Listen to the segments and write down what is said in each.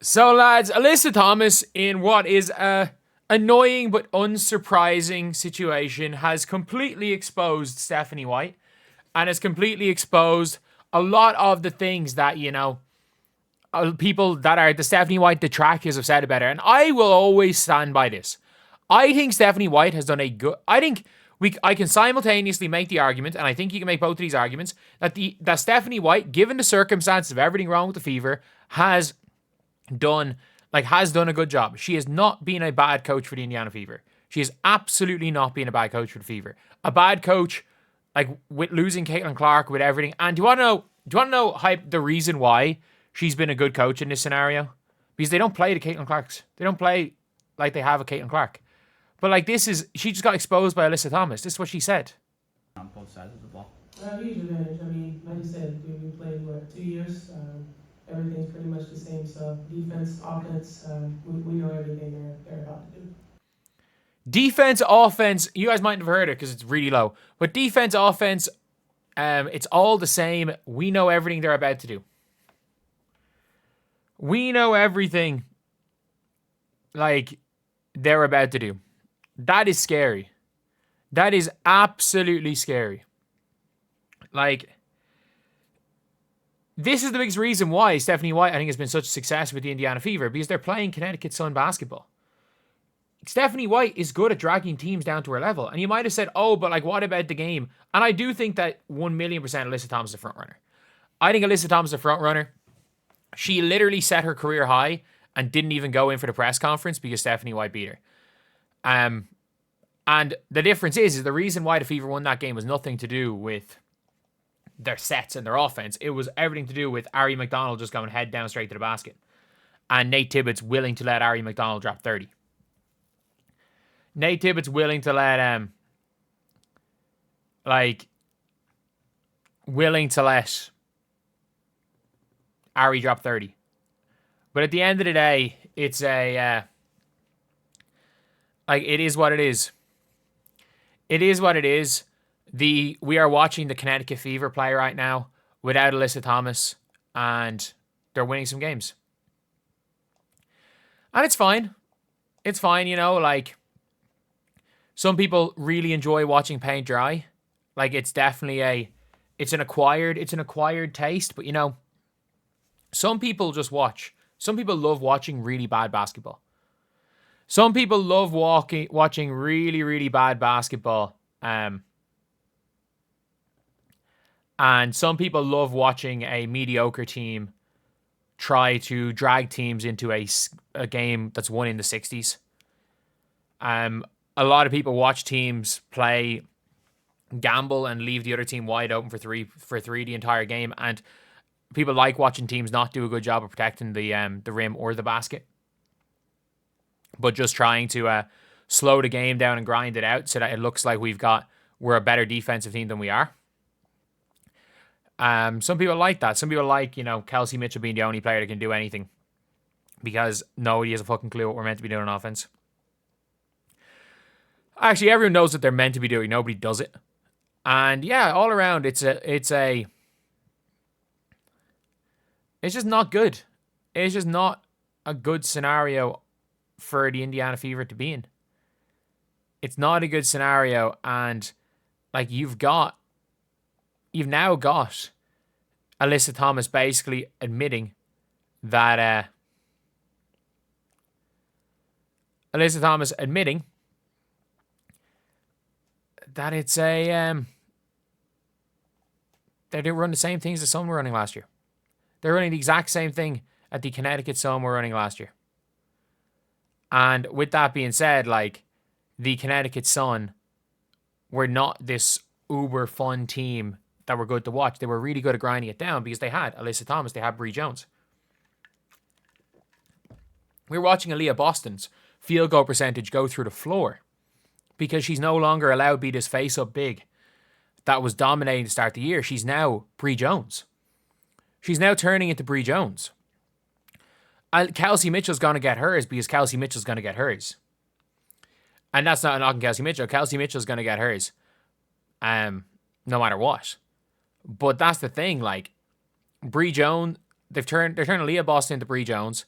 So, lads, Alyssa Thomas, in what is a annoying but unsurprising situation, has completely exposed Stephanie White and has completely exposed a lot of the things that, people that are the Stephanie White detractors have said about her. And I will always stand by this. I think Stephanie White has done a good... I can simultaneously make the argument, and I think you can make both of these arguments, that Stephanie White, given the circumstances of everything wrong with the Fever, has done a good job. She has not been a bad coach for the Indiana Fever. She has absolutely not been a bad coach for the Fever. A bad coach, with losing Caitlyn Clark, with everything. And do you want to know the reason why she's been a good coach in this scenario? Because they don't play the Caitlyn Clarks. They don't play like they have a Caitlyn Clark. But she just got exposed by Alyssa Thomas. This is what she said. On both sides of the ball. Huge advantage. I mean, like you said, we played 2 years. Everything's pretty much the same. So defense, offense, we know everything they're about to do. Defense, offense. You guys might have heard it because it's really low. But defense, offense, it's all the same. We know everything they're about to do. We know everything they're about to do. That is scary. That is absolutely scary. This is the biggest reason why Stephanie White, I think, has been such a success with the Indiana Fever, because they're playing Connecticut Sun basketball. Stephanie White is good at dragging teams down to her level. And you might have said, but what about the game? And I do think that 1,000,000% Alyssa Thomas is a front runner. I think Alyssa Thomas is a front runner. She literally set her career high and didn't even go in for the press conference because Stephanie White beat her. And the difference is the reason why the Fever won that game was nothing to do with their sets and their offense. It was everything to do with Ari McDonald just going head down straight to the basket. And Nate Tibbetts willing to let Ari McDonald drop 30. Nate Tibbetts willing to let Ari drop 30. But at the end of the day, it's it is what it is. It is what it is. We are watching the Connecticut Fever play right now without Alyssa Thomas, and they're winning some games. And it's fine. It's fine, some people really enjoy watching paint dry. It's definitely it's an acquired taste, but some people just watch. Some people love watching really bad basketball. Some people love watching really, really bad basketball. And some people love watching a mediocre team try to drag teams into a game that's won in the 60s. A lot of people watch teams play gamble and leave the other team wide open for three the entire game. And people like watching teams not do a good job of protecting the rim or the basket, but just trying to slow the game down and grind it out so that it looks like we're a better defensive team than we are. Some people like that. Some people like, Kelsey Mitchell being the only player that can do anything because nobody has a fucking clue what we're meant to be doing on offense. Actually, everyone knows what they're meant to be doing. Nobody does it. And yeah, all around, it's just not good. It's just not a good scenario for the Indiana Fever to be in. It's not a good scenario, and you've now got Alyssa Thomas basically admitting that that it's that they run the same things the Sun were running last year. They're running the exact same thing at the Connecticut Sun were running last year. And with that being said, the Connecticut Sun were not this uber fun team that were good to watch. They were really good at grinding it down because they had Alyssa Thomas, they had Bree Jones. We were watching Aaliyah Boston's field goal percentage go through the floor because she's no longer allowed to be this face-up big that was dominating to start the year. She's now Bree Jones. She's now turning into Bree Jones. Kelsey Mitchell's going to get hers because Kelsey Mitchell's going to get hers. And that's not a knock on Kelsey Mitchell. Kelsey Mitchell's going to get hers. No matter what. But that's the thing, Bree Jones, they're turning Aaliyah Boston into Bree Jones.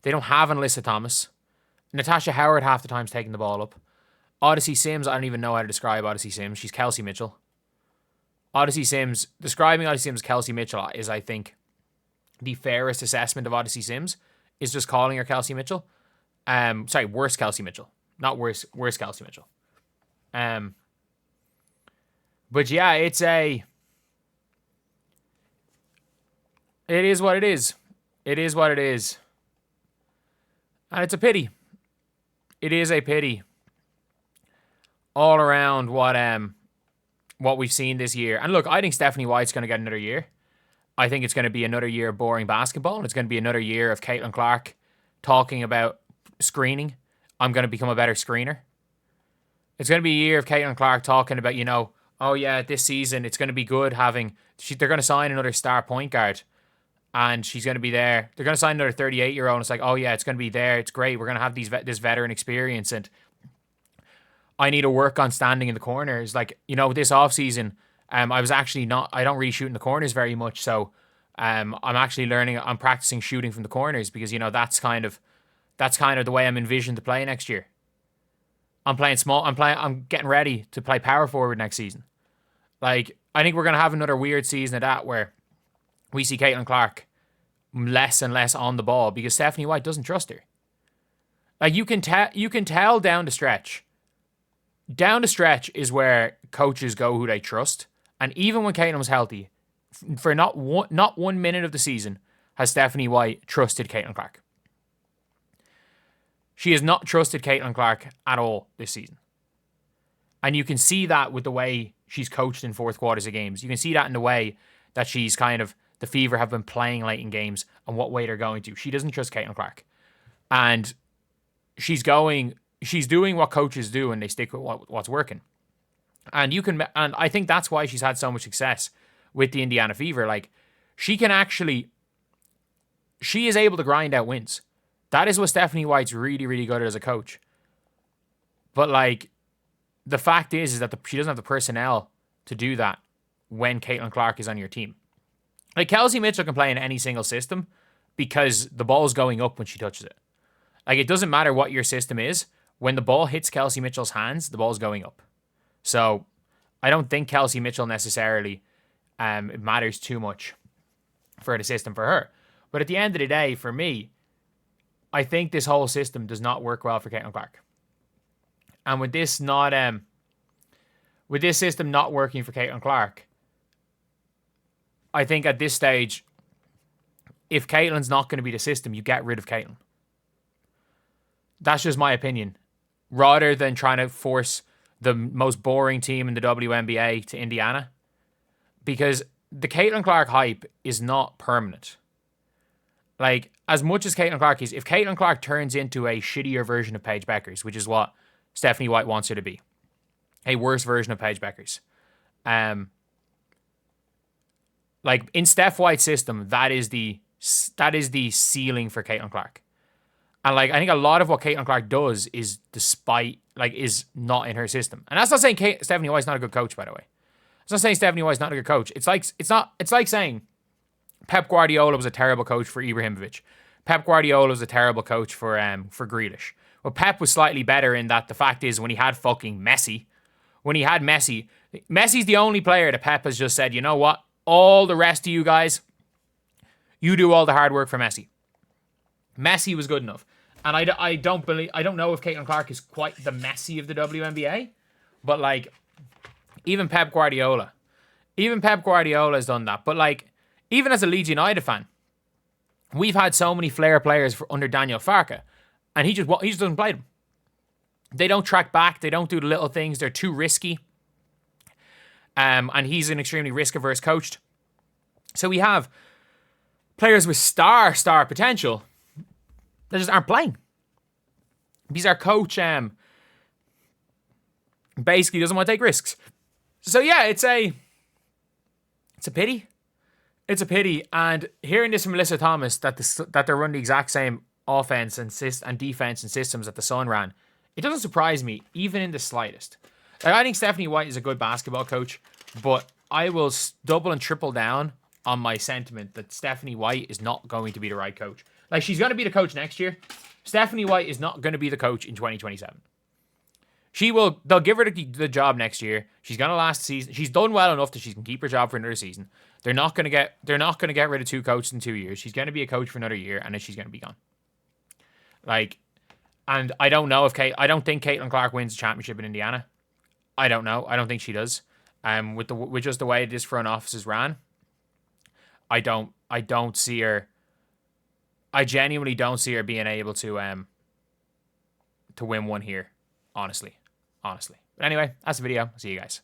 They don't have an Alyssa Thomas. Natasha Howard half the time's taking the ball up. Odyssey Sims, I don't even know how to describe Odyssey Sims. She's Kelsey Mitchell. Odyssey Sims, describing Odyssey Sims Kelsey Mitchell is, I think, the fairest assessment of Odyssey Sims is just calling her Kelsey Mitchell. Worse Kelsey Mitchell. Not worse Kelsey Mitchell. But yeah, it is what it is. It is what it is. And it's a pity. It is a pity. All around what we've seen this year. And look, I think Stephanie White's going to get another year. I think it's going to be another year of boring basketball. And it's going to be another year of Caitlyn Clark talking about screening. I'm going to become a better screener. It's going to be a year of Caitlyn Clark talking about, oh yeah, this season it's going to be good having... They're going to sign another star point guard. And she's going to be there. They're going to sign another 38-year-old. And it's like, oh yeah, it's going to be there. It's great. We're going to have this veteran experience. And I need to work on standing in the corners. Like, this offseason, I don't really shoot in the corners very much. So I'm actually I'm practicing shooting from the corners because, that's kind of the way I'm envisioned to play next year. I'm playing small. I'm getting ready to play power forward next season. Like, I think we're going to have another weird season of that where we see Caitlyn Clark less and less on the ball because Stephanie White doesn't trust her. Like, you can tell down the stretch. Down the stretch is where coaches go who they trust. And even when Caitlyn was healthy, for not 1 minute of the season has Stephanie White trusted Caitlyn Clark. She has not trusted Caitlyn Clark at all this season. And you can see that with the way she's coached in fourth quarters of games. You can see that in the way that she's the Fever have been playing late in games and what way they're going to. She doesn't trust Caitlyn Clark. And she's doing what coaches do and they stick with what's working. And I think that's why she's had so much success with the Indiana Fever. Like, she is able to grind out wins. That is what Stephanie White's really, really good at as a coach. But like, the fact is that she doesn't have the personnel to do that when Caitlyn Clark is on your team. Like, Kelsey Mitchell can play in any single system because the ball's going up when she touches it. Like, it doesn't matter what your system is. When the ball hits Kelsey Mitchell's hands, the ball's going up. So I don't think Kelsey Mitchell necessarily it matters too much for the system for her. But at the end of the day, for me, I think this whole system does not work well for Caitlyn Clark. And with this system not working for Caitlyn Clark, I think at this stage, if Caitlyn's not going to be the system, you get rid of Caitlyn. That's just my opinion. Rather than trying to force the most boring team in the WNBA to Indiana. Because the Caitlyn Clark hype is not permanent. Like, as much as Caitlyn Clark is, if Caitlyn Clark turns into a shittier version of Paige Bueckers, which is what Stephanie White wants her to be, a worse version of Paige Bueckers, like, in Steph White's system, that is the ceiling for Caitlyn Clark. And like, I think a lot of what Caitlyn Clark does is is not in her system. And that's not saying Stephanie White's not a good coach, by the way. It's not saying Stephanie White's not a good coach. It's like saying Pep Guardiola was a terrible coach for Ibrahimovic. Pep Guardiola was a terrible coach for Grealish. Well, Pep was slightly better in that the fact is when he had fucking Messi, Messi's the only player that Pep has just said, you know what? All the rest of you guys, you do all the hard work for Messi. Messi was good enough. And I don't know if Caitlyn Clark is quite the Messi of the WNBA, but like, even Pep Guardiola has done that. But like, even as a Leeds United fan, we've had so many flair players under Daniel Farke, and he just doesn't play them. They don't track back. They don't do the little things. They're too risky. And he's an extremely risk-averse coach. So we have players with star potential that just aren't playing. Because our coach basically doesn't want to take risks. So yeah, it's a pity. It's a pity. And hearing this from Alyssa Thomas that they run the exact same offense and defense and systems that the Sun ran, it doesn't surprise me even in the slightest. Like, I think Stephanie White is a good basketball coach, but I will double and triple down on my sentiment that Stephanie White is not going to be the right coach. Like, she's going to be the coach next year. Stephanie White is not going to be the coach in 2027. They'll give her the job next year. She's going to last the season. She's done well enough that she can keep her job for another season. They're not going to get rid of 2 coaches in 2 years. She's going to be a coach for another year, and then she's going to be gone. Like, and I don't know I don't think Caitlyn Clark wins the championship in Indiana. I don't know. I don't think she does. With just the way this front office is ran, I don't see her. I genuinely don't see her being able to win one here. Honestly. But anyway, that's the video. See you guys.